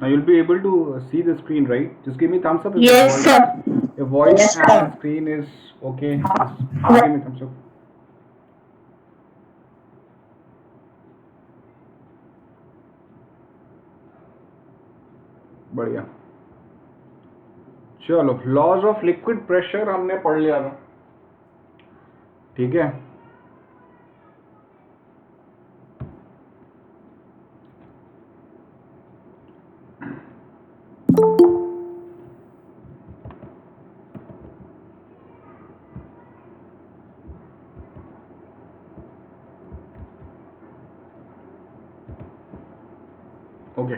Now you'll be able to see the screen, right? Just give me thumbs up if the Yes, voice, sir. if voice and screen is okay. Just give me thumbs up. बढ़िया. चलो, laws of liquid pressure हमने पढ़ लिया था. ठीक है. Okay.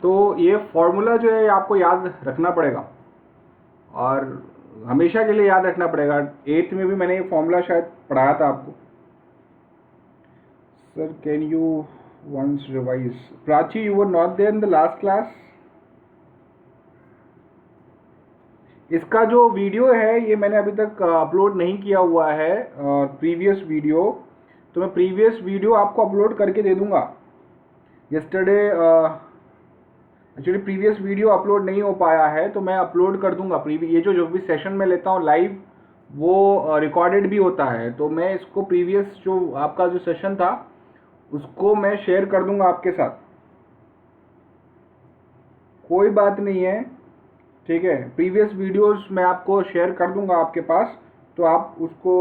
तो ये फॉर्मूला जो है आपको याद रखना पड़ेगा और हमेशा के लिए याद रखना पड़ेगा. 8th में भी मैंने ये फॉर्मूला शायद पढ़ाया था आपको. Sir can you once revise. Prachi, you were not there in the last class. इसका जो वीडियो है ये मैंने अभी तक अपलोड नहीं किया हुआ है, प्रीवियस वीडियो. तो मैं प्रीवियस वीडियो आपको अपलोड करके दे दूंगा. Yesterday actually previous video upload नहीं हो पाया है तो मैं अपलोड कर दूंगा. ये जो भी सेशन में लेता हूँ लाइव वो रिकॉर्डेड भी होता है. तो मैं इसको प्रीवियस जो आपका जो सेशन था उसको मैं शेयर कर दूंगा आपके साथ. कोई बात नहीं है, ठीक है. प्रीवियस वीडियोस मैं आपको शेयर कर दूंगा आपके पास, तो आप उसको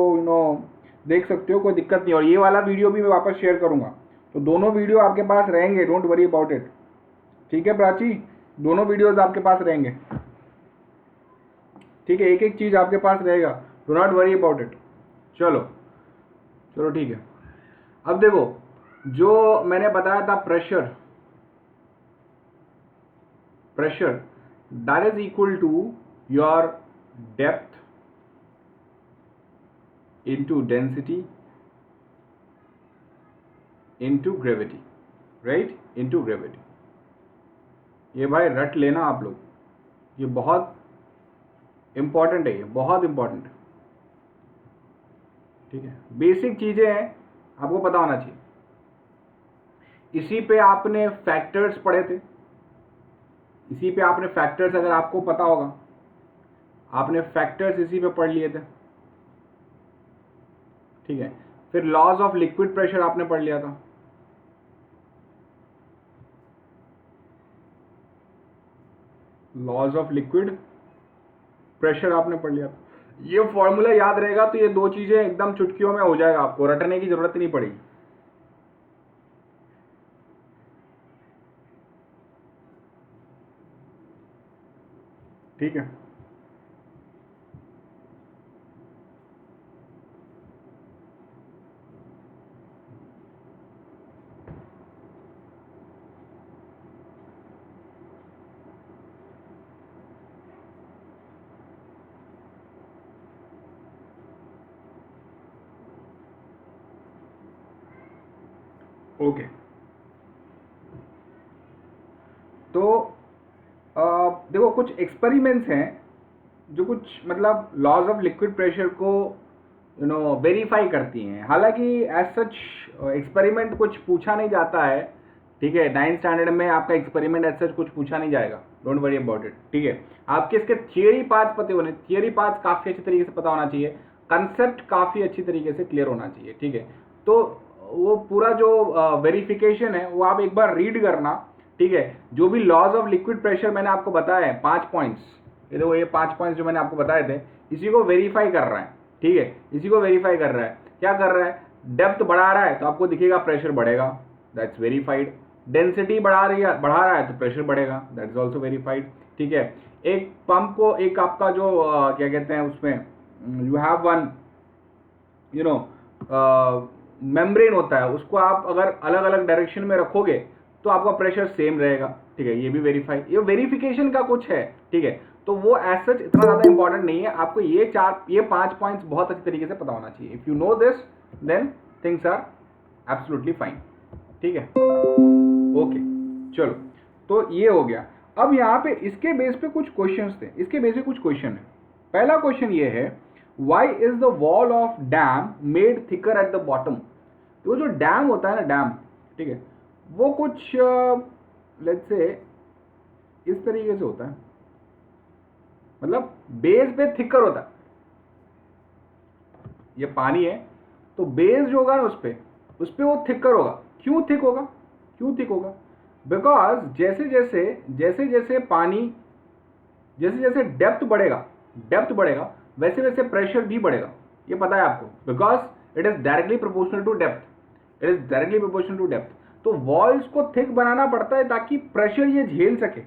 देख सकते हो, कोई दिक्कत नहीं. और ये वाला वीडियो भी मैं वापस शेयर करूंगा. तो दोनों वीडियो आपके पास रहेंगे, डोंट वरी अबाउट इट. ठीक है प्राची, दोनों वीडियोस आपके पास रहेंगे. ठीक है, एक एक चीज आपके पास रहेगा, do not worry about it. चलो चलो ठीक है. अब देखो, जो मैंने बताया था pressure that is equal to your depth into density into gravity, right? into gravity. ये भाई रट लेना आप लोग, ये बहुत इंपॉर्टेंट है, ये बहुत इंपॉर्टेंट है. ठीक है, बेसिक चीजें हैं, आपको पता होना चाहिए. इसी पे आपने फैक्टर्स पढ़े थे. इसी पे आपने फैक्टर्स, अगर आपको पता होगा, आपने फैक्टर्स इसी पे पढ़ लिए थे. ठीक है. फिर लॉज ऑफ लिक्विड प्रेशर आपने पढ़ लिया था. लॉज ऑफ लिक्विड प्रेशर आपने पढ़ लिया था. ये फॉर्मूला याद रहेगा तो ये दो चीजें एकदम चुटकियों में हो जाएगा, आपको रटने की जरूरत नहीं पड़ेगी. ठीक है. ओके. तो देखो, कुछ एक्सपेरिमेंट्स हैं जो कुछ मतलब लॉज ऑफ लिक्विड प्रेशर को वेरीफाई करती हैं. हालांकि एज सच एक्सपेरिमेंट कुछ पूछा नहीं जाता है. ठीक है, 9th स्टैंडर्ड में आपका एक्सपेरिमेंट एज सच कुछ पूछा नहीं जाएगा, डोंट वरी अबाउट इट. ठीक है, आपके इसके थियरी पार्ट्स पते होने, थियरी पार्ट्स काफ़ी अच्छी तरीके से पता होना चाहिए, कंसेप्ट काफ़ी अच्छी तरीके से क्लियर होना चाहिए. ठीक है, तो वो पूरा जो वेरिफिकेशन है वो आप एक बार रीड करना. ठीक है, जो भी लॉज ऑफ लिक्विड प्रेशर मैंने आपको बताया है 5 पॉइंट्स, ये देखो, ये 5 पॉइंट्स जो मैंने आपको बताए थे, इसी को वेरीफाई कर रहा है. ठीक है, इसी को वेरीफाई कर रहा है. क्या कर रहा है? डेप्थ बढ़ा रहा है तो आपको दिखेगा प्रेशर बढ़ेगा, दैट्स वेरीफाइड. डेंसिटी बढ़ा रहा है तो प्रेशर बढ़ेगा, दैट इज ऑल्सो वेरीफाइड. ठीक है, एक पंप को, एक आपका जो क्या कहते हैं उसमें यू हैव वन मेम्ब्रेन होता है, उसको आप अगर अलग अलग डायरेक्शन में रखोगे तो आपका प्रेशर सेम रहेगा. ठीक है, ये भी वेरीफाई, ये वेरिफिकेशन का कुछ है. ठीक है, तो वो एज सच इतना ज़्यादा इंपॉर्टेंट नहीं है. आपको ये 5 पॉइंट्स बहुत अच्छी तरीके से पता होना चाहिए. If you know this then things are absolutely fine. ठीक है, ओके. चलो, तो ये हो गया. अब यहाँ पे इसके बेस पे कुछ क्वेश्चंस थे, इसके बेस पे कुछ क्वेश्चन है। पहला क्वेश्चन ये है, why is the wall of dam made thicker at the bottom. तो जो डैम होता है ना, डैम, ठीक है, वो कुछ लेट्स से इस तरीके से होता है, मतलब बेस पे थिकर होता है। ये पानी है तो बेस जो होगा ना उस पे वो थिकर होगा। क्यों थिक होगा, क्यों थिक होगा? बिकॉज जैसे जैसे पानी, जैसे जैसे डेप्थ बढ़ेगा वैसे वैसे प्रेशर भी बढ़ेगा। ये पता है आपको, because it is directly proportional to depth, it is directly proportional to depth. तो वॉल्स को थिक बनाना पड़ता है ताकि प्रेशर ये झेल सके।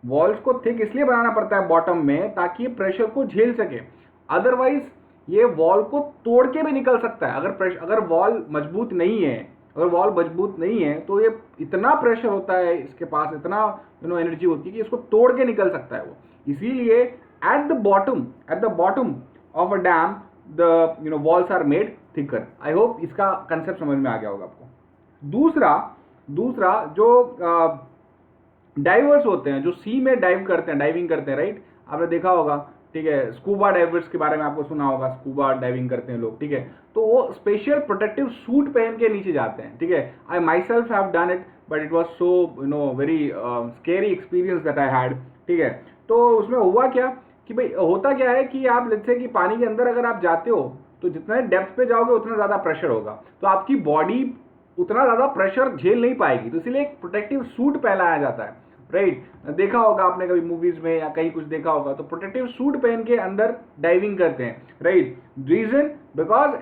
वॉल्स को थिक इसलिए बनाना पड़ता है बॉटम में ताकि ये प्रेशर को झेल सके, अदरवाइज ये वॉल को तोड़ के भी निकल सकता है। अगर वॉल मजबूत नहीं है, अगर वॉल मजबूत नहीं है तो ये इतना प्रेशर होता है इसके पास, इतना एनर्जी होती है कि इसको तोड़ के निकल सकता है वो। इसीलिए at the bottom of a dam the walls are made thicker. I hope इसका कंसेप्ट समझ में आ गया होगा आपको। दूसरा जो डाइवर्स होते हैं, जो सी में डाइविंग करते हैं, राइट, आपने देखा होगा, ठीक है, स्कूबा डाइवर्स के बारे में आपको सुना होगा, स्कूबा डाइविंग करते हैं लोग, ठीक है, तो वो स्पेशल प्रोटेक्टिव सूट पहन के नीचे जाते हैं, ठीक है। I myself have done it but it was so very scary experience that I had, ठीक है। तो उसमें हुआ क्या कि भाई, होता क्या है कि आप लेट्स से कि पानी के अंदर अगर आप जाते हो तो जितना डेप्थ पे जाओगे उतना ज़्यादा प्रेशर होगा, तो आपकी बॉडी उतना ज़्यादा प्रेशर झेल नहीं पाएगी, तो इसलिए एक प्रोटेक्टिव सूट पहनाया जाता है, राइट। देखा होगा आपने कभी मूवीज में या कहीं कुछ देखा होगा, तो प्रोटेक्टिव सूट पहन के अंदर डाइविंग करते हैं, right. Reason, because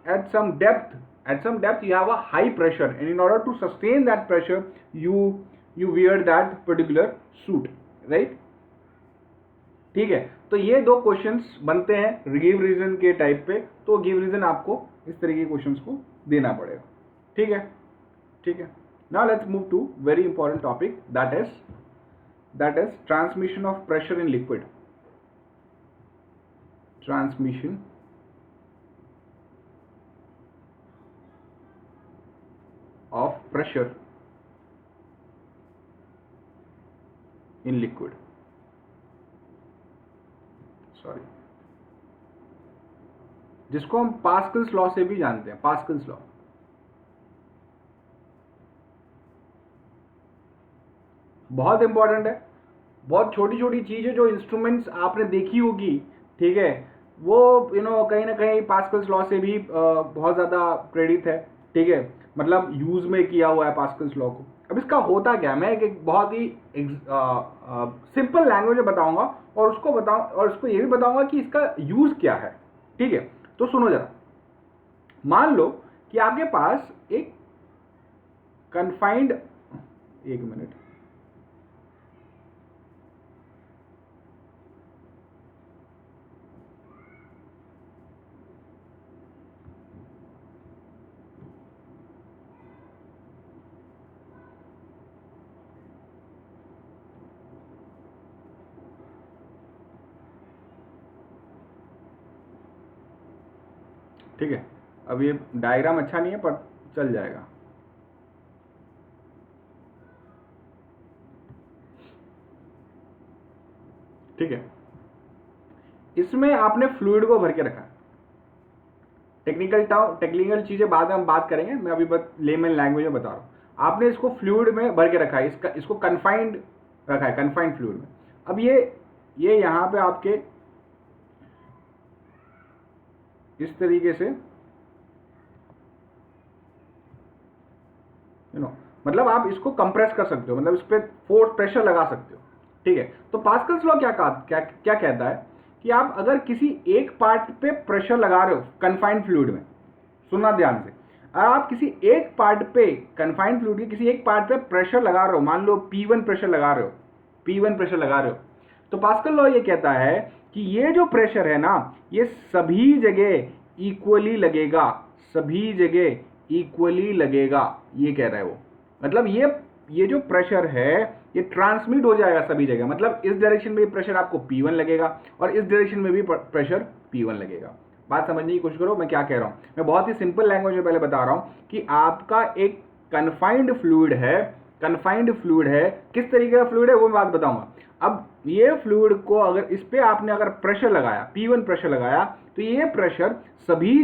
at some depth you have a high pressure, and in order to sustain that pressure you wear that particular suit, right? ठीक है, तो ये दो क्वेश्चंस बनते हैं गिव रीजन के टाइप पे, तो गिव रीजन आपको इस तरह के क्वेश्चंस को देना पड़ेगा, ठीक है, ठीक है। Now let's move to very important topic, that is transmission of pressure in liquid. Transmission of pressure in liquid. Sorry, जिसको हम पास्कल्स लॉ से भी जानते हैं, पास्कल्स लॉ। बहुत इंपॉर्टेंट है, बहुत छोटी छोटी चीज़ है, जो इंस्ट्रूमेंट्स आपने देखी होगी, ठीक है, वो कहीं ना कहीं पास्कल्स लॉ से भी बहुत ज़्यादा प्रेरित है, ठीक है, मतलब यूज़ में किया हुआ है पास्कल्स लॉ को। अब इसका होता क्या है, मैं एक बहुत ही सिंपल लैंग्वेज में बताऊंगा और उसको ये भी बताऊंगा कि इसका यूज़ क्या है, ठीक है। तो सुनो जरा, मान लो कि आपके पास एक कन्फाइंड, एक मिनट, ठीक है, अब ये डायग्राम अच्छा नहीं है पर चल जाएगा, ठीक है। इसमें आपने फ्लूइड को भर के रखा है, टेक्निकल चीजें बाद में हम बात करेंगे, मैं अभी बस लेमन लैंग्वेज में बता रहा हूँ। आपने इसको फ्लूइड में भर के रखा है, इसको कन्फाइंड रखा है, कन्फाइंड फ्लूइड में। अब ये यहाँ पे आपके इस तरीके से मतलब आप इसको कंप्रेस कर सकते हो, मतलब इस पर फोर्स प्रेशर लगा सकते हो, ठीक है। तो पास्कल्स लॉ क्या कहता है कि आप अगर किसी एक पार्ट पे प्रेशर लगा रहे हो कन्फाइंड फ्लूइड में, सुनना ध्यान से, अगर आप किसी एक पार्ट पे कन्फाइंड फ्लूइड के किसी एक पार्ट पे प्रेशर लगा रहे हो, मान लो P1 प्रेशर लगा रहे हो, तो पास्कल लॉ ये कहता है कि ये जो प्रेशर है ना, ये सभी जगह इक्वली लगेगा, ये कह रहा है वो। मतलब ये जो प्रेशर है ये ट्रांसमिट हो जाएगा सभी जगह, मतलब इस डायरेक्शन में भी प्रेशर आपको P1 लगेगा और इस डायरेक्शन में भी प्रेशर P1 लगेगा। बात समझने की कोशिश करो मैं क्या कह रहा हूँ। मैं बहुत ही सिंपल लैंग्वेज में पहले बता रहा हूँ कि आपका एक कन्फाइंड फ्लूइड है, कन्फाइंड फ्लूइड है, किस तरीके का फ्लूइड है वो मैं बात बताऊंगा। अब ये फ्लूइड को अगर इस पे आपने अगर प्रेशर लगाया, P1 प्रेशर लगाया, तो ये प्रेशर सभी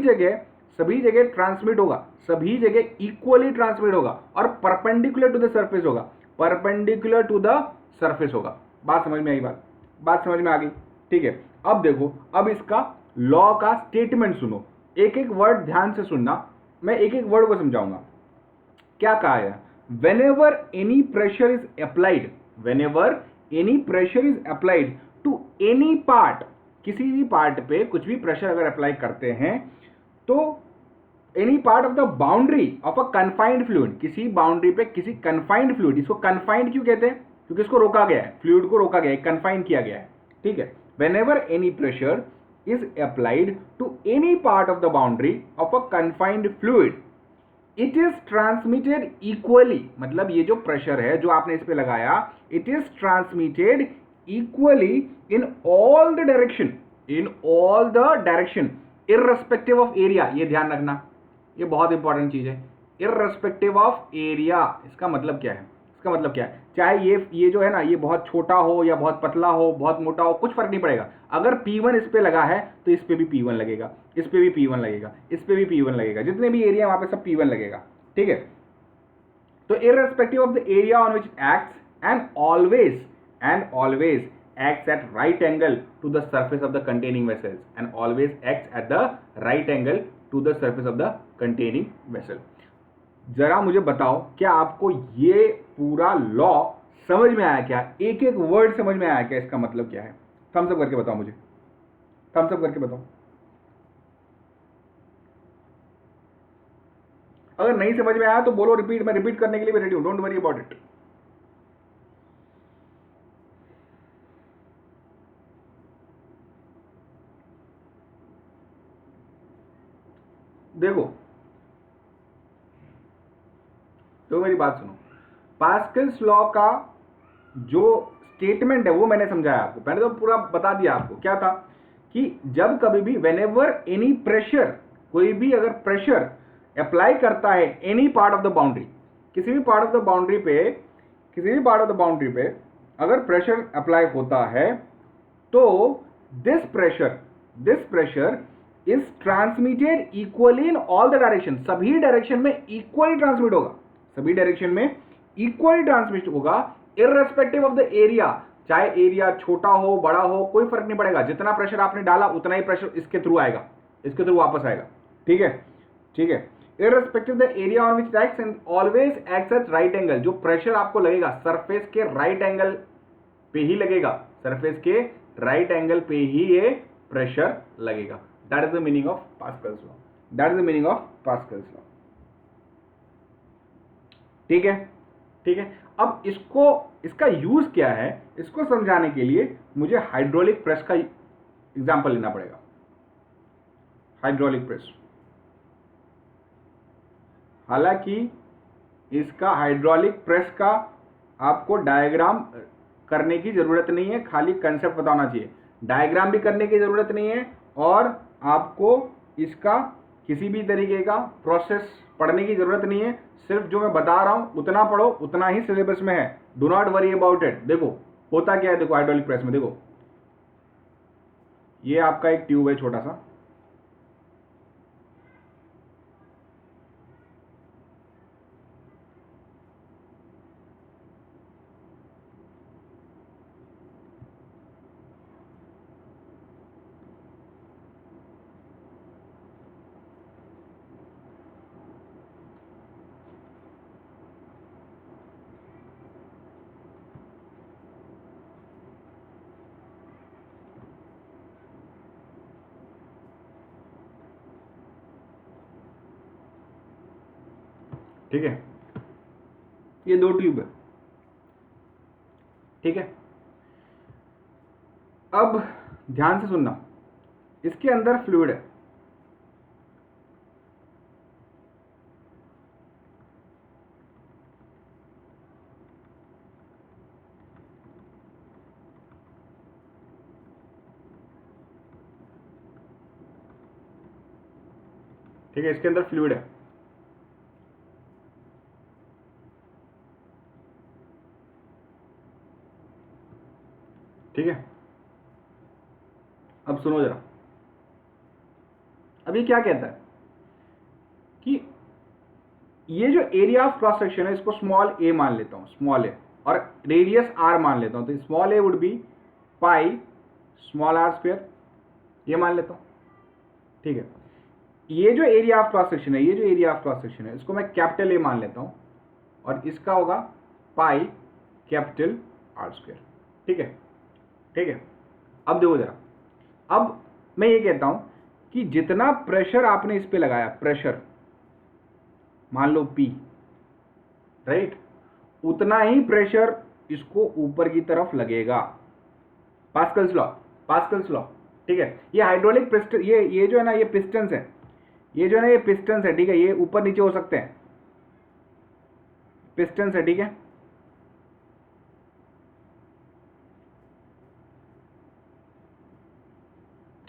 जगह ट्रांसमिट होगा, सभी जगह इक्वली ट्रांसमिट होगा और परपेंडिकुलर टू द सरफेस होगा, परपेंडिकुलर टू द सरफेस होगा। बात समझ में आई? बात समझ में आ गई? ठीक है। अब देखो, अब इसका लॉ का स्टेटमेंट सुनो, एक एक वर्ड ध्यान से सुनना, मैं एक एक वर्ड को समझाऊंगा। क्या कहा है? whenever any pressure is applied, whenever any pressure is applied to any part, किसी भी पार्ट पे कुछ भी प्रेशर अगर अप्लाई करते हैं तो any part of the boundary of a confined fluid, किसी बाउंड्री पे किसी कन्फाइंड फ्लूइड, इसको कन्फाइंड क्यों कहते हैं? क्योंकि इसको रोका गया है, फ्लूइड को रोका गया है, कन्फाइन किया गया है। ठीक है। whenever any pressure is applied to any part of the boundary of a confined fluid, it is transmitted equally, मतलब ये जो प्रेशर है जो आपने इस पे लगाया, it is transmitted equally in all the direction, in all the direction, irrespective of area. ये ध्यान रखना, ये बहुत इंपॉर्टेंट चीज है, इररेस्पेक्टिव ऑफ एरिया। इसका मतलब क्या है? इसका मतलब क्या है? चाहे ये जो है ना, ये बहुत छोटा हो या बहुत पतला हो, बहुत मोटा हो, कुछ फर्क नहीं पड़ेगा। अगर P1 इस पे लगा है तो इस पे भी P1 लगेगा, इस पे भी P1 लगेगा, इस पे भी P1 लगेगा, जितने भी एरिया वहां पे सब P1 लगेगा। ठीक है। तो irrespective of the area on which acts and always acts at right angle to the surface of the containing vessels, and always acts at the right angle to the surface of the containing vessel. जरा मुझे बताओ, क्या आपको ये पूरा law समझ में आया? क्या एक एक वर्ड समझ में आया? क्या इसका मतलब क्या है? थम्स अप करके बताओ मुझे, थम्स अप करके बताओ। अगर नहीं समझ में आया तो बोलो रिपीट, मैं रिपीट करने के लिए भी रेडी हूं, डोंट वरी अबाउट इट। देखो तो मेरी बात सुनो, पास्कल्स लॉ का जो स्टेटमेंट है वो मैंने समझाया आपको, पहले तो पूरा बता दिया आपको। क्या था कि जब कभी भी व्हेनेवर एनी प्रेशर, कोई भी अगर प्रेशर अप्लाई करता है any part of the boundary, किसी भी पार्ट ऑफ द बाउंड्री पे, किसी भी पार्ट ऑफ द बाउंड्री पे अगर प्रेशर अप्लाई होता है तो this pressure is transmitted equally in all the direction, सभी डायरेक्शन में इक्वली ट्रांसमिट होगा, सभी डायरेक्शन में इक्वली ट्रांसमिट होगा, इररेस्पेक्टिव ऑफ द एरिया, चाहे एरिया छोटा हो बड़ा हो कोई फर्क नहीं पड़ेगा, जितना प्रेशर आपने डाला उतना ही प्रेशर इसके थ्रू आएगा, इसके थ्रू वापस आएगा। ठीक है, ठीक है। Irrespective the area on which acts and always acts at right angle, जो प्रेशर आपको लगेगा सरफेस के राइट एंगल पे ही लगेगा, सरफेस के राइट एंगल पे ही ये प्रेशर लगेगा। That is the meaning of Pascal's law, that is the meaning of Pascal's law. ठीक है, ठीक है। अब इसको, इसका यूज क्या है, इसको समझाने के लिए मुझे हाइड्रोलिक प्रेस का एग्जांपल लेना पड़ेगा। हाइड्रोलिक प्रेस, हालांकि इसका हाइड्रोलिक प्रेस का आपको डायग्राम करने की जरूरत नहीं है, खाली कंसेप्ट बताना चाहिए। डायग्राम भी करने की जरूरत नहीं है और आपको इसका किसी भी तरीके का प्रोसेस पढ़ने की जरूरत नहीं है, सिर्फ जो मैं बता रहा हूं उतना पढ़ो, उतना ही सिलेबस में है। Do not worry about it. देखो होता क्या है, देखो हाइड्रोलिक प्रेस में देखो, ये आपका एक ट्यूब है छोटा सा, ठीक है, ये दो ट्यूब है। ठीक है, अब ध्यान से सुनना, इसके अंदर फ्लूइड है, ठीक है, इसके अंदर फ्लूइड है। ठीक है, अब सुनो जरा, अब ये क्या कहता है कि ये जो एरिया ऑफ क्रॉस सेक्शन है इसको स्मॉल ए मान लेता हूं, स्मॉल ए, और रेडियस आर मान लेता हूं, तो small a would be pi small r square, ये मान लेता हूं। ठीक है, ये जो एरिया ऑफ क्रॉस सेक्शन है, ये जो एरिया ऑफ क्रॉस सेक्शन है इसको मैं कैपिटल ए मान लेता हूं, और इसका होगा पाई कैपिटल आर स्क्वायर। ठीक है, ठीक है, अब देखो जरा, अब मैं ये कहता हूं कि जितना प्रेशर आपने इस पे लगाया, प्रेशर मान लो P, राइट, उतना ही प्रेशर इसको ऊपर की तरफ लगेगा, पास्कल्स लॉ, पास्कल्स लॉ। ठीक है, ये हाइड्रोलिक पिस्टन, ये जो है ना, ये पिस्टन्स है, ये जो है ना, ये पिस्टन्स है। ठीक है, ये ऊपर नीचे हो सकते हैं, पिस्टन्स है। ठीक है,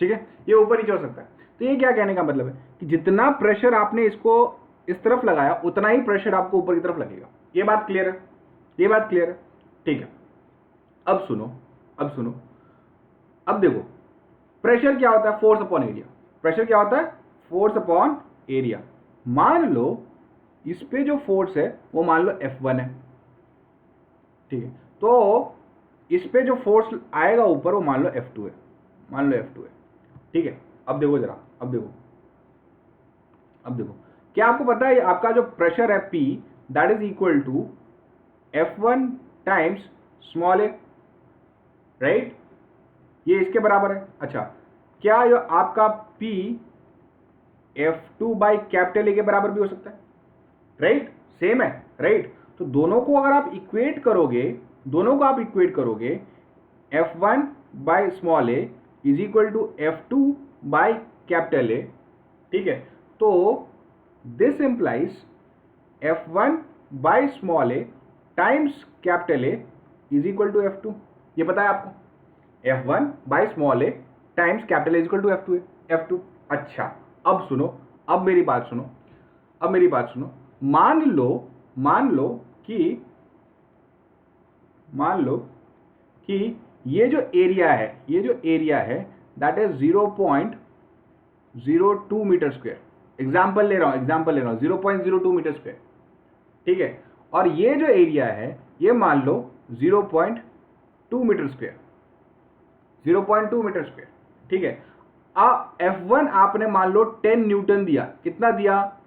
ठीक है, ये ऊपर नीचे हो सकता है। तो ये क्या कहने का मतलब है कि जितना प्रेशर आपने इसको इस तरफ लगाया उतना ही प्रेशर आपको ऊपर की तरफ लगेगा। ये बात क्लियर है, ये बात क्लियर है। ठीक है, अब सुनो, अब सुनो, अब देखो, प्रेशर क्या होता है? Force upon area. प्रेशर क्या होता है? Force upon area. मान लो इस पे जो फोर्स है वो मान लो F1 है। ठीक है, तो इस पे जो फोर्स आएगा ऊपर वो मान लो F2 है, मान लो F2 है। ठीक है, अब देखो जरा, अब देखो, अब देखो, क्या आपको पता है आपका जो प्रेशर है P, that is equal to F1 times small a, right? ये इसके बराबर है। अच्छा, क्या ये आपका P F2 बाई कैपिटल ए के बराबर भी हो सकता है? राइट, सेम है, राइट? तो दोनों को अगर आप इक्वेट करोगे, दोनों को आप इक्वेट करोगे, F1 by small a is equal to F2 by capital A. ठीक है, तो this implies F1 by small a times capital A is equal to F2। ये पता है आपको, F1 by small a times capital A is equal to F2। अच्छा, अब सुनो, अब मेरी बात सुनो, अब मेरी बात सुनो। मान लो कि ये जो एरिया है, ये जो एरिया है that is 0.02 metre square. Example ले रहा हूं 0.02 मीटर स्क्वायर। ठीक है, और ये जो एरिया है ये मान लो 0.2 मीटर स्क्वायर, 0.2 मीटर स्क्वायर। ठीक है, F1 आपने मान लो 10 न्यूटन दिया। कितना दिया?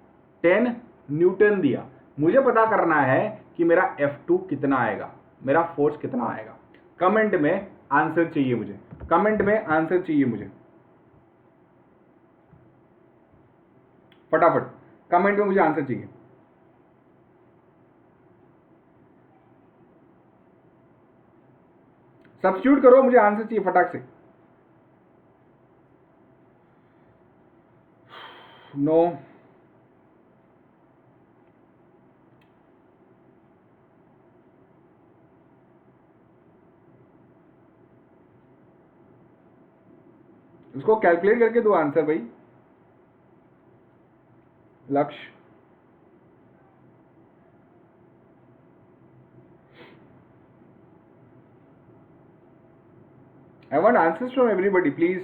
10 न्यूटन दिया। मुझे पता करना है कि मेरा F2 कितना आएगा, मेरा फोर्स कितना आएगा। कमेंट में आंसर चाहिए मुझे, कमेंट में आंसर चाहिए मुझे, फटाफट कमेंट में मुझे आंसर चाहिए। सब्स्टिट्यूट करो, मुझे आंसर चाहिए फटाक से। नो, इसको कैलकुलेट करके दो आंसर भाई। लक्ष्य, I want answers from everybody, please.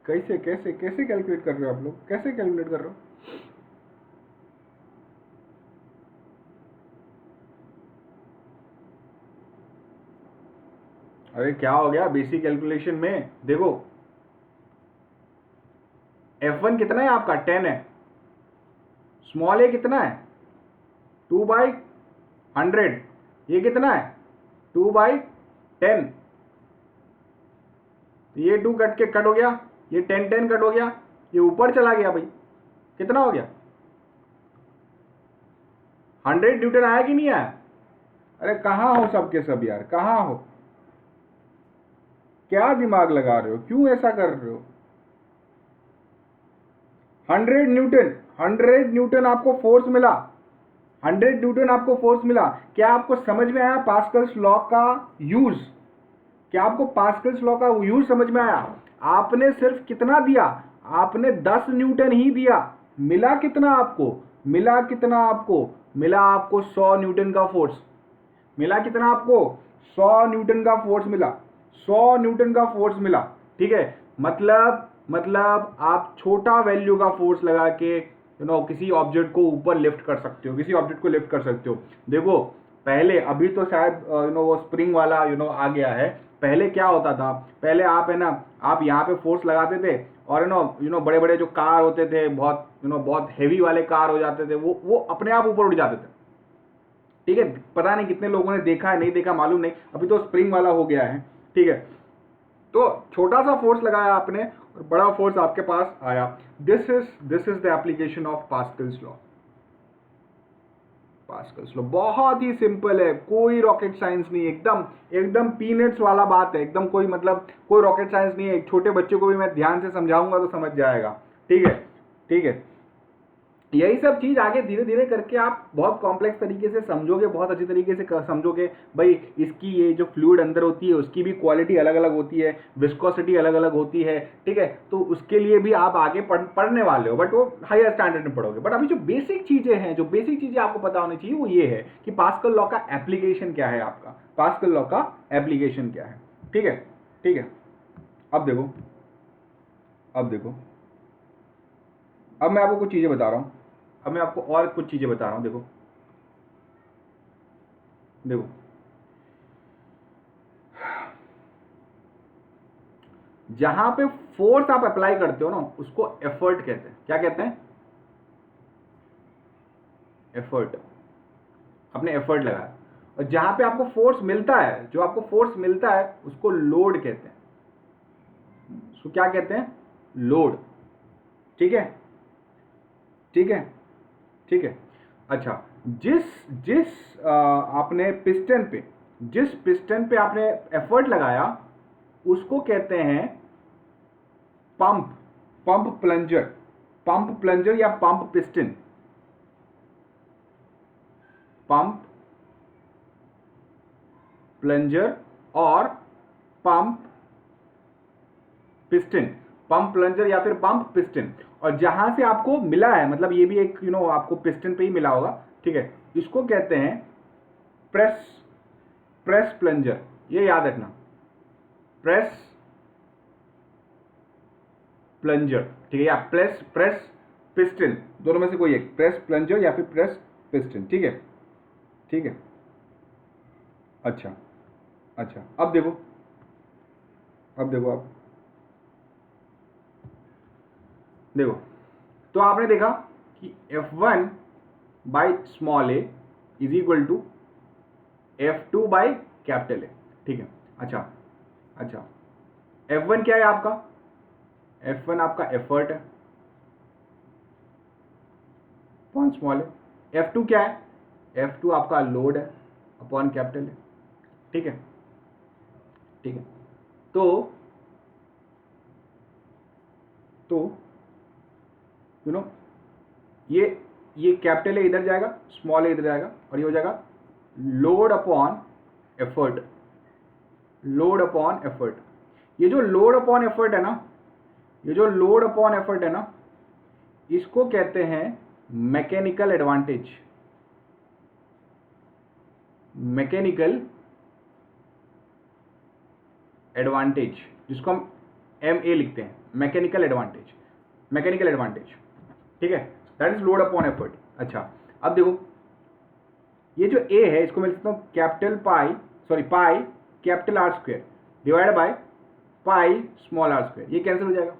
कैसे कैसे कैसे कैलकुलेट कर रहे हो आप लोग? कैसे कैलकुलेट कर रहे हो? अरे क्या हो गया बेसिक कैलकुलेशन में? देखो F1 कितना है आपका? 10 है। स्मॉल ए कितना है? 2/100। ये कितना है? 2/10। ये 2 कट के कट हो गया, ये 10 कट हो गया, ये ऊपर चला गया भाई। कितना हो गया? 100 न्यूटन आया कि नहीं आया? अरे कहाँ हो सबके सब यार, कहाँ हो? क्या दिमाग लगा रहे हो? क्यों ऐसा कर रहे हो? 100 न्यूटन, 100 न्यूटन आपको फोर्स मिला, 100 न्यूटन आपको फोर्स मिला। क्या आपको समझ में आया पास्कल्स लॉ का यूज? क्या आपको पास्कल्स लॉ का यूज समझ में आया? आपने सिर्फ कितना दिया? आपने 10 न्यूटन ही दिया। मिला कितना आपको? मिला कितना आपको? मिला आपको 100 न्यूटन का फोर्स, मिला कितना आपको 100 न्यूटन का फोर्स मिला, 100 न्यूटन का फोर्स मिला, ठीक है। मतलब आप छोटा वैल्यू का फोर्स लगा के किसी ऑब्जेक्ट को ऊपर लिफ्ट कर सकते हो, किसी ऑब्जेक्ट को लिफ्ट कर सकते हो। देखो पहले, अभी तो शायद वो स्प्रिंग वाला आ गया है। पहले क्या होता था, पहले आप है ना, आप यहाँ पे फोर्स लगाते थे और बड़े बड़े जो कार होते थे, बहुत बहुत हैवी वाले कार हो जाते थे, वो अपने आप ऊपर उठ जाते थे, ठीक है। पता नहीं कितने लोगों ने देखा है, नहीं देखा मालूम नहीं, अभी तो स्प्रिंग वाला हो गया है, ठीक है। तो छोटा सा फोर्स लगाया आपने और बड़ा फोर्स आपके पास आया। This is the application of Pascal's law. Pascal's law बहुत ही सिंपल है, कोई रॉकेट साइंस नहीं, एकदम एकदम पीनट्स वाला बात है, एकदम कोई मतलब कोई रॉकेट साइंस नहीं है। एक छोटे बच्चे को भी मैं ध्यान से समझाऊंगा तो समझ जाएगा, ठीक है, ठीक है। यही सब चीज आगे धीरे धीरे करके आप बहुत कॉम्प्लेक्स तरीके से समझोगे, बहुत अच्छी तरीके से समझोगे भाई। इसकी ये जो फ्लूइड अंदर होती है उसकी भी क्वालिटी अलग अलग होती है, विस्कोसिटी अलग अलग होती है, ठीक है। तो उसके लिए भी आप आगे पढ़ने वाले हो, बट वो हायर स्टैंडर्ड में पढ़ोगे। बट अभी जो बेसिक चीजें हैं, जो बेसिक चीजें आपको पता होनी चाहिए वो ये है कि पास्कल लॉ का एप्लीकेशन क्या है, आपका पास्कल लॉ का एप्लीकेशन क्या है, ठीक है, ठीक है। अब देखो, अब देखो, अब मैं आपको कुछ चीजें बता रहा हूं, अब मैं आपको और कुछ चीजें बता रहा हूं। देखो देखो, जहां पे फोर्स आप अप्लाई करते हो ना उसको एफर्ट कहते हैं। क्या कहते हैं? एफर्ट। आपने एफर्ट लगाया। और जहां पे आपको फोर्स मिलता है, जो आपको फोर्स मिलता है उसको लोड कहते हैं। उसको क्या कहते हैं? लोड, ठीक है, ठीक है, ठीक है। अच्छा, जिस जिस आपने पिस्टन पे, जिस पिस्टन पे आपने एफर्ट लगाया उसको कहते हैं pump, pump plunger, pump plunger या पंप पिस्टन, पंप प्लंजर और पंप पिस्टन, पंप प्लंजर या फिर पंप पिस्टन। और जहां से आपको मिला है, मतलब ये भी एक आपको पिस्टन पे ही मिला होगा, ठीक है, इसको कहते हैं प्रेस, प्रेस प्लंजर। ये याद रखना, प्रेस प्लंजर, ठीक है, या प्रेस प्रेस पिस्टन, दोनों में से कोई एक, प्रेस प्लंजर या फिर प्रेस पिस्टन, ठीक है, ठीक है। अच्छा, अच्छा, अब देखो, अब देखो, आप देखो, तो आपने देखा कि F1 by small a is equal to F2 by capital A, ठीक है। अच्छा, अच्छा, F1 क्या है आपका? F1 आपका एफर्ट है अपॉन स्मॉल ए। F2 क्या है? F2 आपका लोड है अपॉन कैपिटल है, ठीक है, ठीक है। तो तो यू नो ये ये कैपिटल ए इधर जाएगा, स्मॉल ए इधर जाएगा, और ये हो जाएगा load upon effort, load upon effort. ये जो लोड अपॉन एफर्ट है ना, ये जो लोड अपॉन एफर्ट है ना, इसको कहते हैं मैकेनिकल एडवांटेज, मैकेनिकल एडवांटेज, जिसको हम MA लिखते हैं, मैकेनिकल एडवांटेज, मैकेनिकल एडवांटेज, ठीक है, that is load upon effort. अच्छा, अब देखो, ये जो A है इसको मैं लिखता हूं capital pi, sorry pi capital R square divide by pi small r square, ये कैंसिल हो जाएगा।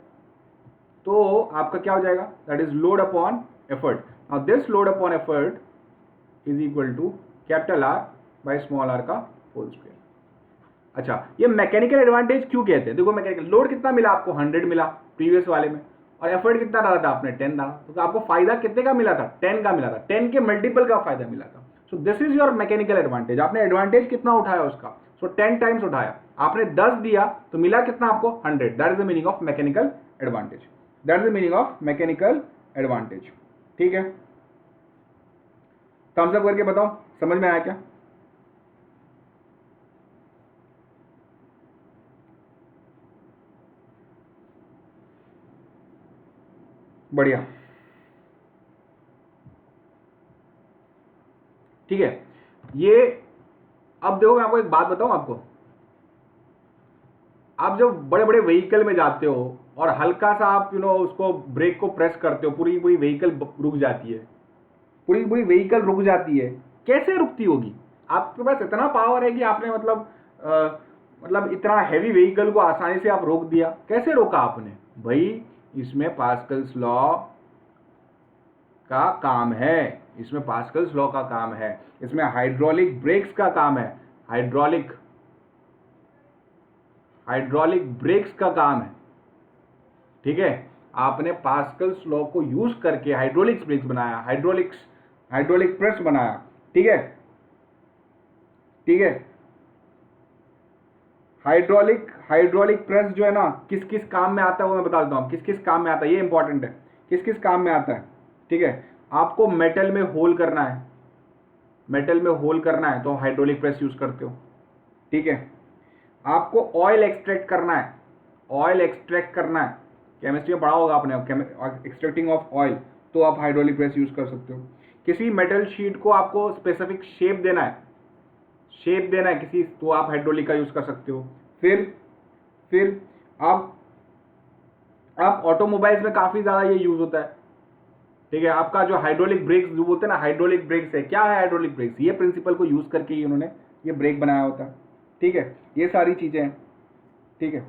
तो आपका क्या हो जाएगा? That is load upon effort. Now this load upon effort is equal to capital R by small r का whole square. अच्छा, ये मैकेनिकल एडवांटेज क्यों कहते हैं? देखो, मैकेनिकल लोड कितना मिला आपको? 100 मिला प्रीवियस वाले में, और एफर्ट कितना डाला था आपने? 10 डाला, तो आपको फायदा कितने का मिला था? 10 का मिला था, 10 के मल्टीपल का फायदा मिला था। So this is your mechanical advantage. आपने एडवांटेज कितना उठाया उसका? सो 10 टाइम्स उठाया, आपने 10 दिया तो मिला कितना आपको? 100। That is the meaning of mechanical advantage, that is the meaning of mechanical advantage, ठीक है। थम्स अप करके बताओ समझ में आया क्या? बढ़िया। ठीक है। ये अब देखो मैं आपको एक बात बताऊं आपको, आप जब बड़े बड़े व्हीकल में जाते हो और हल्का सा आप उसको ब्रेक को प्रेस करते हो, पूरी पूरी व्हीकल रुक जाती है, पूरी पूरी व्हीकल रुक जाती है। कैसे रुकती होगी? आपके पास इतना पावर है कि आपने मतलब इतना हैवी व्हीकल को आसानी से आप रोक दिया। कैसे रोका आपने? भाई इसमें पास्कल्स लॉ का काम है, इसमें पास्कल्स लॉ का काम है, इसमें हाइड्रोलिक ब्रेक्स का काम है, हाइड्रोलिक ब्रेक्स का काम है। ठीक है, आपने पास्कल्स लॉ को यूज करके हाइड्रोलिक्स ब्रेक्स बनाया, हाइड्रोलिक प्रेस बनाया। ठीक है, ठीक है। हाइड्रोलिक प्रेस जो है ना, किस किस काम में आता है वो मैं बता देता हूँ। किस किस काम में आता है, ये इंपॉर्टेंट है, किस किस काम में आता है। ठीक है, आपको मेटल में होल करना है, मेटल में होल करना है तो हाइड्रोलिक प्रेस यूज करते हो। ठीक है, आपको ऑयल एक्सट्रैक्ट करना है, ऑयल एक्सट्रैक्ट करना है, केमिस्ट्री में पढ़ा होगा आपने, एक्सट्रैक्टिंग ऑफ ऑयल, तो आप हाइड्रोलिक प्रेस यूज कर सकते हो। किसी मेटल शीट को आपको स्पेसिफिक शेप देना है, किसी, तो आप हाइड्रोलिक का यूज कर सकते हो। फिर आप ऑटोमोबाइल्स में काफी ज्यादा ये यूज होता है। ठीक है, आपका जो हाइड्रोलिक ब्रेक्स जो बोलते हैं ना, हाइड्रोलिक ब्रेक्स है, क्या है हाइड्रोलिक ब्रेक्स? ये प्रिंसिपल को यूज करके ही उन्होंने ये ब्रेक बनाया होता है। ठीक है, ये सारी चीजें हैं। ठीक है,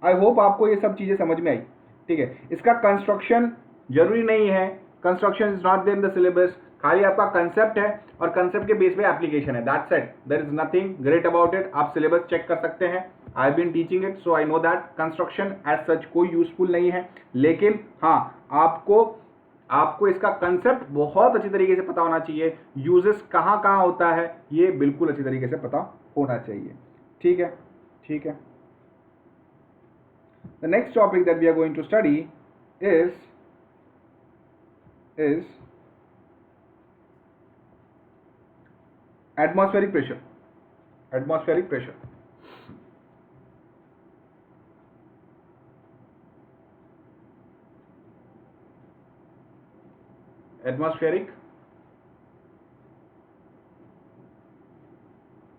आई होप आपको ये सब चीजें समझ में आई। ठीक है, इसका कंस्ट्रक्शन जरूरी नहीं है, construction is not there in the syllabus, खाली आपका कंसेप्ट है और कंसेप्ट के बेस पे एप्लीकेशन है, that's it, there is nothing great about it. आप सिलेबस चेक कर सकते हैं, I have been teaching it so I know that construction as such कोई यूजफुल नहीं है, लेकिन हाँ आपको इसका कंसेप्ट बहुत अच्छी तरीके से पता होना चाहिए, यूजेस कहाँ कहाँ होता है ये बिल्कुल अच्छी तरीके से पता होना चाहिए। ठीक है, ठीक है। The next topic that we are going to study is atmospheric pressure. Atmospheric pressure. Atmospheric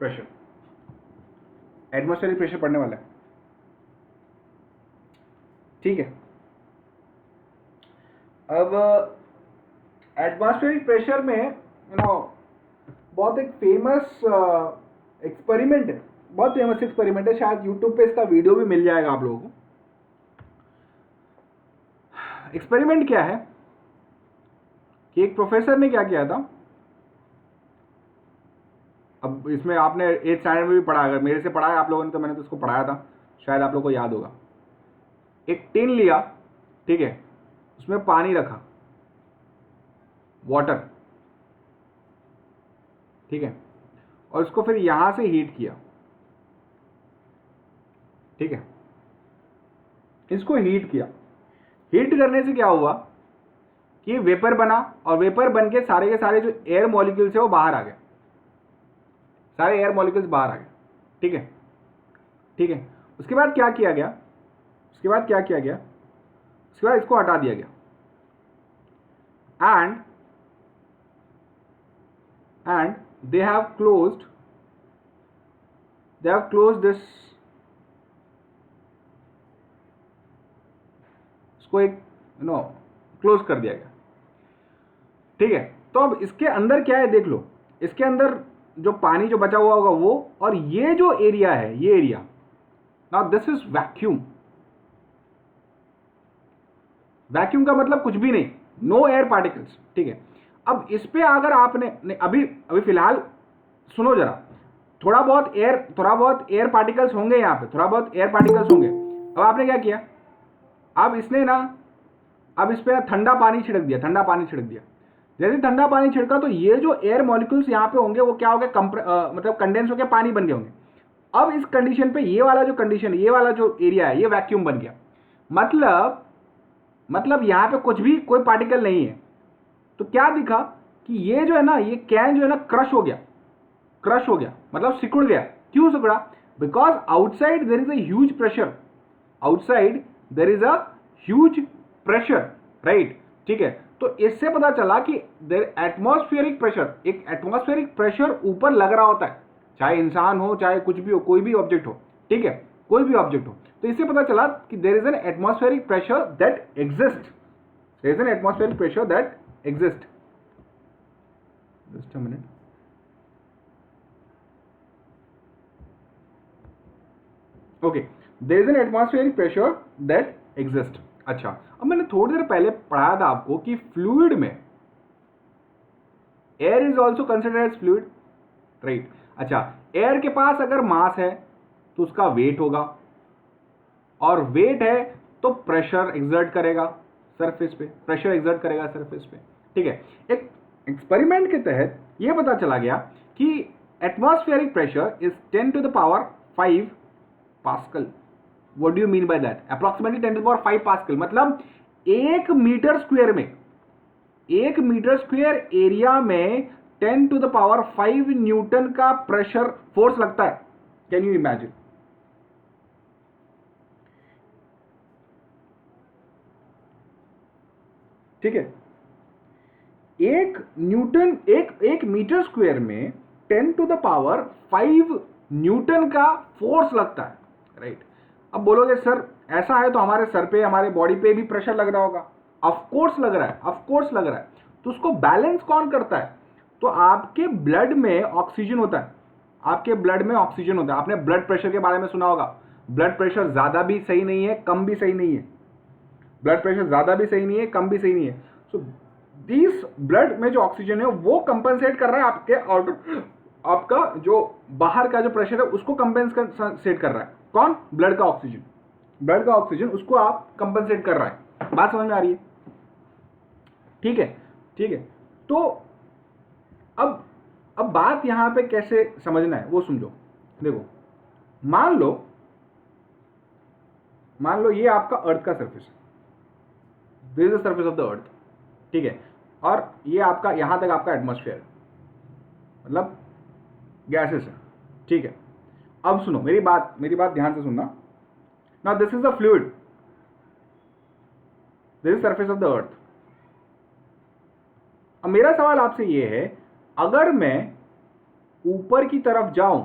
pressure. Atmospheric pressure पढ़ने वाला है। ठीक है, अब एटमॉस्फेरिक प्रेशर में बहुत एक फेमस एक्सपेरिमेंट है, बहुत फेमस एक्सपेरिमेंट है, शायद यूट्यूब पे इसका वीडियो भी मिल जाएगा आप लोगों को। एक्सपेरिमेंट क्या है कि एक प्रोफेसर ने क्या किया था, अब इसमें आपने 8th स्टैंडर्ड में भी पढ़ा, अगर मेरे से पढ़ा है आप लोगों ने तो मैंने तो इसको पढ़ाया था, शायद आप लोगों को याद होगा। एक टिन लिया, ठीक है, उसमें पानी रखा, वाटर, ठीक है, और उसको फिर यहां से हीट किया। ठीक है, इसको हीट किया। हीट करने से क्या हुआ कि वेपर बना, और वेपर बन के सारे जो एयर मॉलिक्यूल्स है वो बाहर आ गए, सारे एयर मॉलिक्यूल्स बाहर आ गए। ठीक है, ठीक है। उसके बाद क्या किया गया, उसके बाद इसको हटा दिया गया, and they have closed this, इसको एक क्लोज कर दिया गया। ठीक है, तो अब इसके अंदर क्या है देख लो, इसके अंदर जो पानी जो बचा हुआ होगा वो, और ये जो एरिया है, ये area, now this is vacuum. Vacuum का मतलब कुछ भी नहीं, नो एयर पार्टिकल्स। ठीक है, अब इस पे अगर आपने अभी फिलहाल सुनो जरा, थोड़ा बहुत एयर पार्टिकल्स होंगे यहाँ पे, थोड़ा बहुत एयर पार्टिकल्स होंगे। अब आपने क्या किया, अब इसने ना, अब इस पे ठंडा पानी छिड़क दिया, जैसे ठंडा पानी छिड़का तो ये जो एयर मॉलिक्यूल्स यहाँ पे होंगे वो क्या हो गए, मतलब कंडेंस होकर पानी बन गए होंगे। अब इस कंडीशन पे ये वाला जो कंडीशन, ये वाला जो एरिया है ये वैक्यूम बन गया, मतलब यहाँ पे कुछ भी कोई पार्टिकल नहीं है। तो क्या दिखा कि ये जो है ना, ये कैन जो है ना क्रश हो गया, मतलब सिकुड़ गया। क्यों सिकुड़ा? Because outside there is a huge pressure, right. ठीक है, तो इससे पता चला कि एटमॉस्फेरिक प्रेशर, एक एटमॉस्फेरिक प्रेशर ऊपर लग रहा होता है, चाहे इंसान हो चाहे कुछ भी हो, कोई भी ऑब्जेक्ट हो, ठीक है, कोई भी ऑब्जेक्ट हो। तो इससे पता चला कि there is an atmospheric pressure that exist, there is an atmospheric pressure that exist. Just a minute. Okay, there is an atmospheric pressure that exist. अच्छा, अब मैंने थोड़ी देर पहले पढ़ाया था आपको कि फ्लूइड में air is also considered as fluid, right. अच्छा, एयर के पास अगर मास है तो उसका वेट होगा, और वेट है तो प्रेशर एक्सर्ट करेगा सरफेस पे, प्रेशर एक्सर्ट करेगा सरफेस पे, ठीक है। एक एक्सपेरिमेंट के तहत यह पता चला गया कि atmospheric pressure is 10 to the power 5 pascal. What do you mean by that? Approximately 10 to the power 5 pascal, मतलब 1 मीटर स्क्वायर में, 1 मीटर स्क्वायर एरिया में 10 to the power 5 न्यूटन का प्रेशर फोर्स लगता है। Can you imagine? ठीक है, 1 Newton, एक metre square में 10 to the power 5 न्यूटन का फोर्स लगता है, राइट। अब बोलोगे सर ऐसा है तो हमारे सर पे, हमारे बॉडी पे भी प्रेशर लग रहा होगा। ऑफ कोर्स लग रहा है, ऑफ कोर्स लग रहा है। तो उसको बैलेंस कौन करता है? तो आपके ब्लड में ऑक्सीजन होता है, आपके ब्लड में ऑक्सीजन होता है। आपने ब्लड प्रेशर के बारे में सुना होगा। ब्लड प्रेशर ज्यादा भी सही नहीं है, कम भी सही नहीं है। ब्लड प्रेशर ज्यादा भी सही नहीं है, कम भी सही नहीं है। सो दिस ब्लड में जो ऑक्सीजन है वो कंपनसेट कर रहा है आपके आउटर, आपका जो बाहर का जो प्रेशर है उसको कंपनसेट कर रहा है। कौन? ब्लड का ऑक्सीजन। ब्लड का ऑक्सीजन उसको आप कंपनसेट कर रहा है। बात समझ में आ रही है? ठीक है, ठीक है। तो अब बात यहां पे कैसे समझना है वो समझो। देखो, मान लो ये आपका अर्थ का सरफेस है, this is the surface of the earth, ठीक है। और ये आपका, यहां तक आपका एटमॉस्फेयर है, मतलब गैसेस है, ठीक है। अब सुनो मेरी बात ध्यान से सुनना। Now this is the fluid, this is surface of the earth. अब मेरा सवाल आपसे ये है, अगर मैं ऊपर की तरफ जाऊं,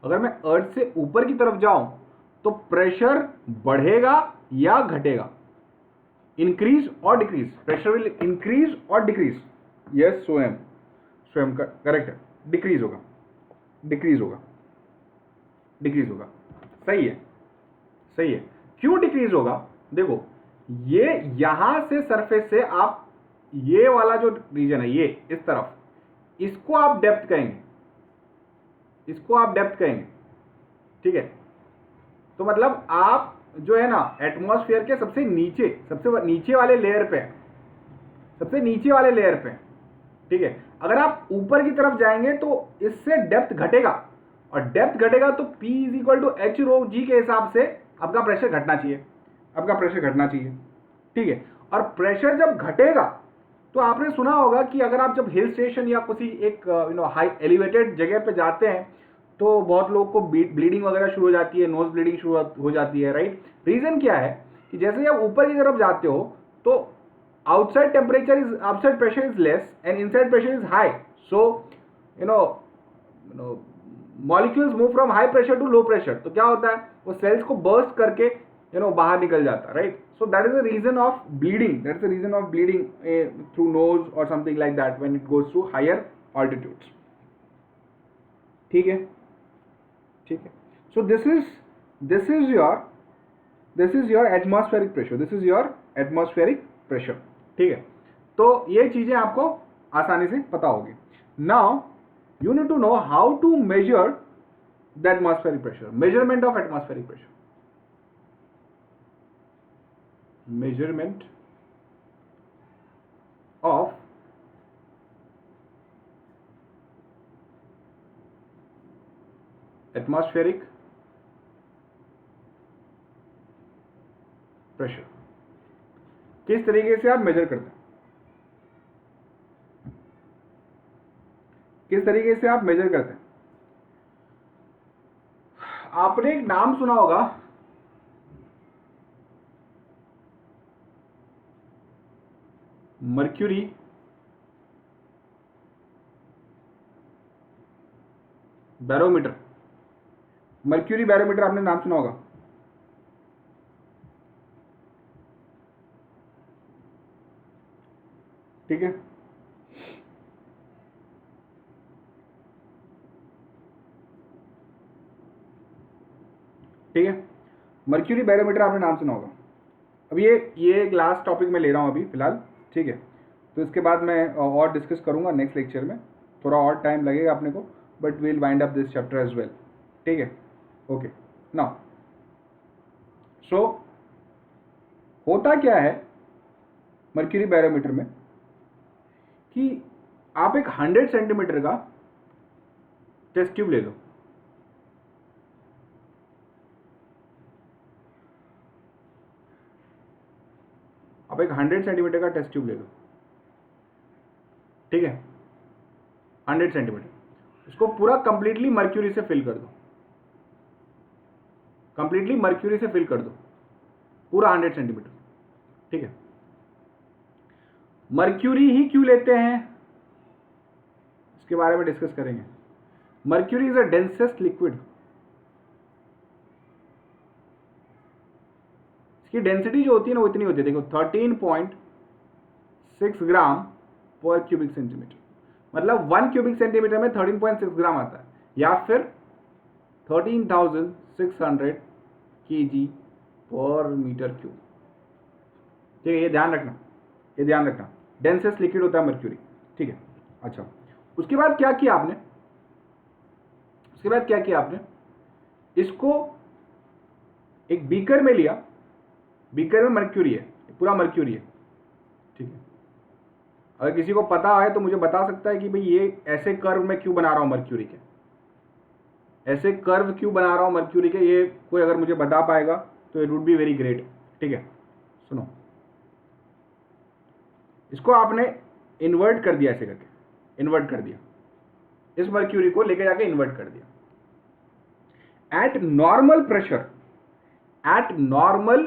अगर मैं अर्थ से ऊपर की तरफ जाऊं तो प्रेशर बढ़ेगा या घटेगा? इंक्रीज और डिक्रीज? प्रेशर विल इंक्रीज और डिक्रीज? यस, स्वयं करेक्ट है। डिक्रीज होगा, डिक्रीज होगा, डिक्रीज होगा। सही है, सही है। क्यों डिक्रीज होगा? देखो, ये यहां से सरफेस से आप, ये वाला जो रीजन है, ये इस तरफ, इसको आप डेप्थ कहेंगे, इसको आप डेप्थ कहेंगे, ठीक है। तो मतलब आप जो है ना एटमॉस्फेयर के सबसे नीचे वाले लेयर पे, सबसे नीचे वाले लेयर पे, ठीक है। अगर आप ऊपर की तरफ जाएंगे तो इससे डेप्थ घटेगा, और डेप्थ घटेगा तो P is equal to H rho G के हिसाब से आपका प्रेशर घटना चाहिए, आपका प्रेशर घटना चाहिए, ठीक है। और प्रेशर जब घटेगा तो आपने सुना होगा कि अगर आप जब हिल स्टेशन या किसी एक हाई एलिवेटेड जगह पे जाते हैं तो बहुत लोगों को ब्लीडिंग वगैरह शुरू हो जाती है, नोज ब्लीडिंग शुरू हो जाती है, राइट। रीजन क्या है कि जैसे ही आप ऊपर की तरफ जाते हो तो outside pressure is less and inside pressure is high, so you know molecules move from high pressure to low pressure। तो क्या होता है, वो सेल्स को बर्स्ट करके बाहर निकल जाता है, right. so that is the reason of bleeding, that's the reason of bleeding through nose or something like that when it goes to higher altitudes, ठीक है, ठीक है। so this is your atmospheric pressure, this is your atmospheric pressure, ठीक है। तो ये चीजें आपको आसानी से पता होगी। Now you need to know how to measure the atmospheric pressure, measurement of atmospheric pressure, measurement of atmospheric pressure. किस तरीके से आप मेजर करते हैं, किस तरीके से आप मेजर करते हैं? आपने एक नाम सुना होगा, मर्क्यूरी बैरोमीटर, मर्क्यूरी बैरोमीटर आपने नाम सुना होगा। ठीक है, ठीक है, मर्क्यूरी बैरोमीटर आपने नाम सुना होगा। अब ये एक लास्ट टॉपिक मैं ले रहा हूँ अभी फिलहाल, ठीक है। तो इसके बाद मैं और डिस्कस करूँगा नेक्स्ट लेक्चर में, थोड़ा और टाइम लगेगा अपने को, but will wind up this chapter as well. ठीक है, ओके। नाउ सो होता क्या है मर्क्यूरी बैरोमीटर में कि आप एक 100 सेंटीमीटर का टेस्ट ट्यूब ले लो, आप एक 100 सेंटीमीटर का टेस्ट ट्यूब ले लो, ठीक है, 100 सेंटीमीटर, उसको पूरा कंप्लीटली मर्क्यूरी से फिल कर दो, कंप्लीटली मर्क्यूरी से फिल कर दो पूरा 100 सेंटीमीटर, ठीक है। मर्क्यूरी ही क्यों लेते हैं इसके बारे में डिस्कस करेंगे। Mercury is a densest liquid, इसकी डेंसिटी जो होती है ना वो इतनी होती है, देखो 13.6 ग्राम पर क्यूबिक सेंटीमीटर, मतलब 1 क्यूबिक सेंटीमीटर में 13.6 ग्राम आता है, या फिर 13,600 kg पर मीटर क्यूब। ठीक है, ये ध्यान रखना, ये ध्यान रखना, डेंसेस्ट लिक्विड होता है मर्क्यूरी, ठीक है। अच्छा, उसके बाद क्या किया आपने, उसके बाद क्या किया आपने, इसको एक बीकर में लिया, बीकर में मर्क्यूरी है, पूरा मर्क्यूरी है, ठीक है। अगर किसी को पता है तो मुझे बता सकता है कि भाई ये ऐसे कर्व में क्यों बना रहा हूं मर्क्यूरी के, ऐसे कर्व क्यों बना रहा हूं मर्क्यूरी के, ये कोई अगर मुझे बता पाएगा तो it would be very great. ठीक है, सुनो, इसको आपने इन्वर्ट कर दिया, ऐसे करके इन्वर्ट कर दिया, इस मर्क्यूरी को लेके जाके इन्वर्ट कर दिया eight normal pressure, eight normal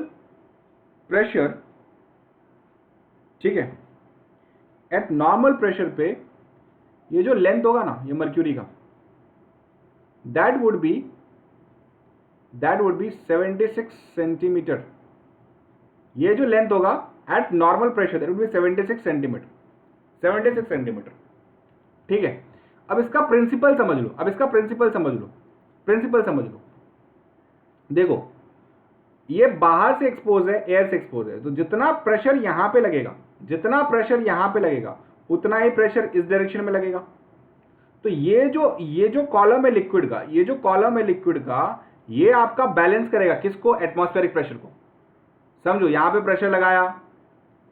pressure, ठीक है, एट नॉर्मल प्रेशर पे ये जो लेंथ होगा ना ये मर्क्यूरी का, दैट वुड बी 76 सेंटीमीटर। ये जो लेंथ होगा eight normal pressure that would be 76 centimetre, 76 centimetre, ठीक है। अब इसका प्रिंसिपल समझ लो, अब इसका प्रिंसिपल समझ लो, प्रिंसिपल समझ लो। देखो ये बाहर से एक्सपोज है, एयर से एक्सपोज है, तो जितना प्रेशर यहां पे लगेगा, जितना प्रेशर यहां पे लगेगा उतना ही प्रेशर इस डायरेक्शन में लगेगा। तो ये जो कॉलम है लिक्विड का, ये जो कॉलम है लिक्विड का, ये आपका बैलेंस करेगा किसको, एटमॉस्फेरिक प्रेशर को। समझो, यहां पे प्रेशर लगाया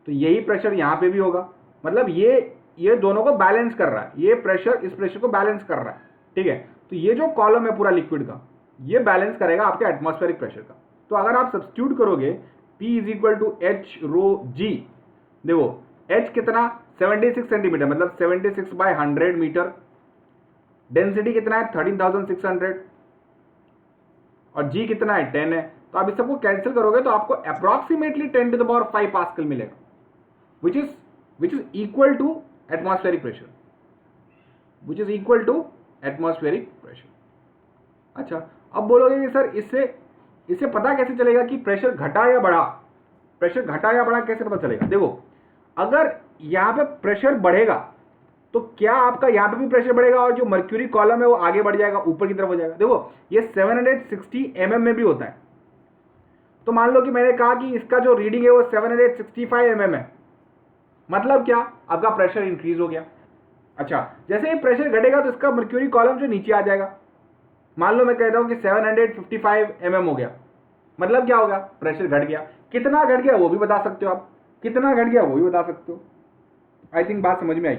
तो यही प्रेशर यहां पे भी होगा, मतलब ये दोनों को बैलेंस कर रहा है, ये प्रेशर इस प्रेशर को बैलेंस कर रहा है, ठीक है। तो ये जो कॉलम है पूरा लिक्विड का, ये बैलेंस करेगा आपके एटमॉस्फेरिक प्रेशर का। तो अगर आप सब्स्टिट्यूट करोगे P is equal to H rho G, देखो H कितना 76 सेंटीमीटर, मतलब 76/100 मीटर, डेंसिटी कितना है 13,600, और G कितना है 10 है। तो आप इस सबको कैंसिल करोगे तो आपको अप्रॉक्सीमेटली 10⁵ पास्कल मिलेगा, which is equal to atmospheric pressure, which is equal to atmospheric pressure. अच्छा, अब बोलोगे कि सर इससे पता कैसे चलेगा कि प्रेशर घटा या बढ़ा, प्रेशर घटा या बढ़ा कैसे पता चलेगा। देखो अगर यहां पे प्रेशर बढ़ेगा तो क्या आपका यहां पे भी प्रेशर बढ़ेगा और जो मर्क्यूरी कॉलम है वो आगे बढ़ जाएगा, ऊपर की तरफ हो जाएगा। देखो ये 760 mm में भी होता है, तो मान लो कि मैंने कहा कि इसका जो रीडिंग है वो 765 mm है, मतलब क्या, आपका प्रेशर इंक्रीज हो गया। अच्छा, जैसे ही प्रेशर घटेगा तो इसका मर्क्यूरी कॉलम जो नीचे आ जाएगा, मान लो मैं कहता हूं कि 755 mm हो गया, मतलब क्या होगा, प्रेशर घट गया। कितना घट गया वो भी बता सकते हो आप, कितना घट गया वो भी बता सकते हो। आई थिंक बात समझ में आई,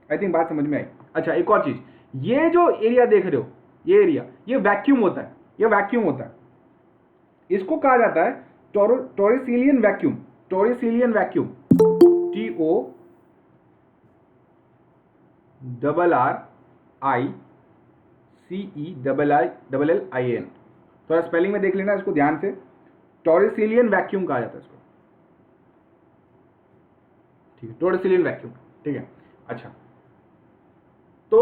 आई थिंक बात समझ में आई। अच्छा, एक और चीज, ये जो एरिया देख रहे हो, ये एरिया, ये वैक्यूम होता है, ये वैक्यूम होता है, इसको कहा जाता है टॉरिसिलियन वैक्यूम, टॉरिसिलियन वैक्यूम, TORRICELLIN। थोड़ा स्पेलिंग में देख लेना इसको ध्यान से, टॉरिसिलियन वैक्यूम कहा जाता है इसको, ठीक है, टॉर्सिलियन वैक्यूम, ठीक है। अच्छा, तो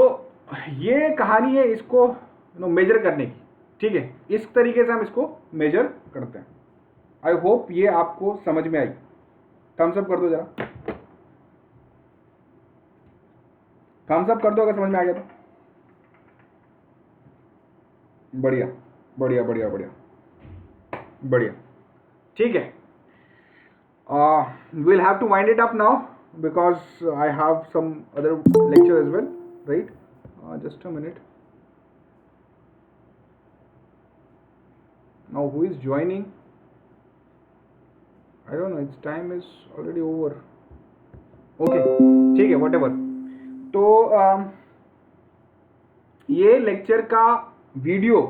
ये कहानी है इसको मेजर करने की, ठीक है। इस तरीके से हम इसको मेजर करते हैं। आई होप ये आपको समझ में आई। थम्स अप कर दो जरा, थम्स अप कर दो अगर समझ में आ गया तो। बढ़िया बढ़िया बढ़िया बढ़िया बढ़िया, ठीक है। we'll have to wind it up now because I have some other lecture as well, right? Just a minute. Now who is joining? I don't know, its time is already over. Okay, ठीक है, whatever. तो ये lecture का video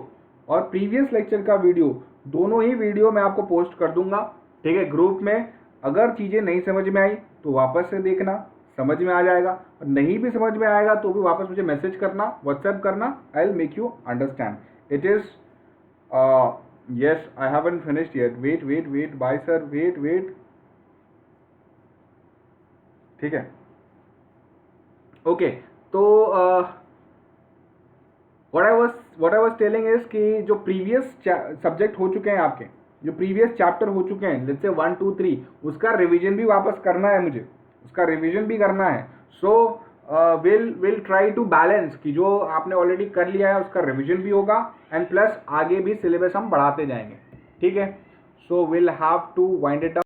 और previous lecture का video, दोनों ही video मैं आपको पोस्ट कर दूंगा, ठीक है, ग्रुप में। अगर चीज़ें नहीं समझ में आई तो वापस से देखना, समझ में आ जाएगा। और नहीं भी समझ में आएगा तो भी वापस मुझे मैसेज करना, व्हाट्सएप करना, I will make you understand. It is yes, I haven't finished yet, wait wait wait bye sir, wait wait, ठीक है, ओके। तो what I was telling is कि जो प्रीवियस सब्जेक्ट हो चुके हैं आपके, जो प्रीवियस चैप्टर हो चुके हैं, लेट्स से 1 2 3, उसका रिवीजन भी वापस करना है मुझे, उसका रिवीजन भी करना है। So will try to balance कि जो आपने ऑलरेडी कर लिया है उसका रिवीजन भी होगा एंड प्लस आगे भी सिलेबस हम बढ़ाते जाएंगे, ठीक है। So will have to wind it up.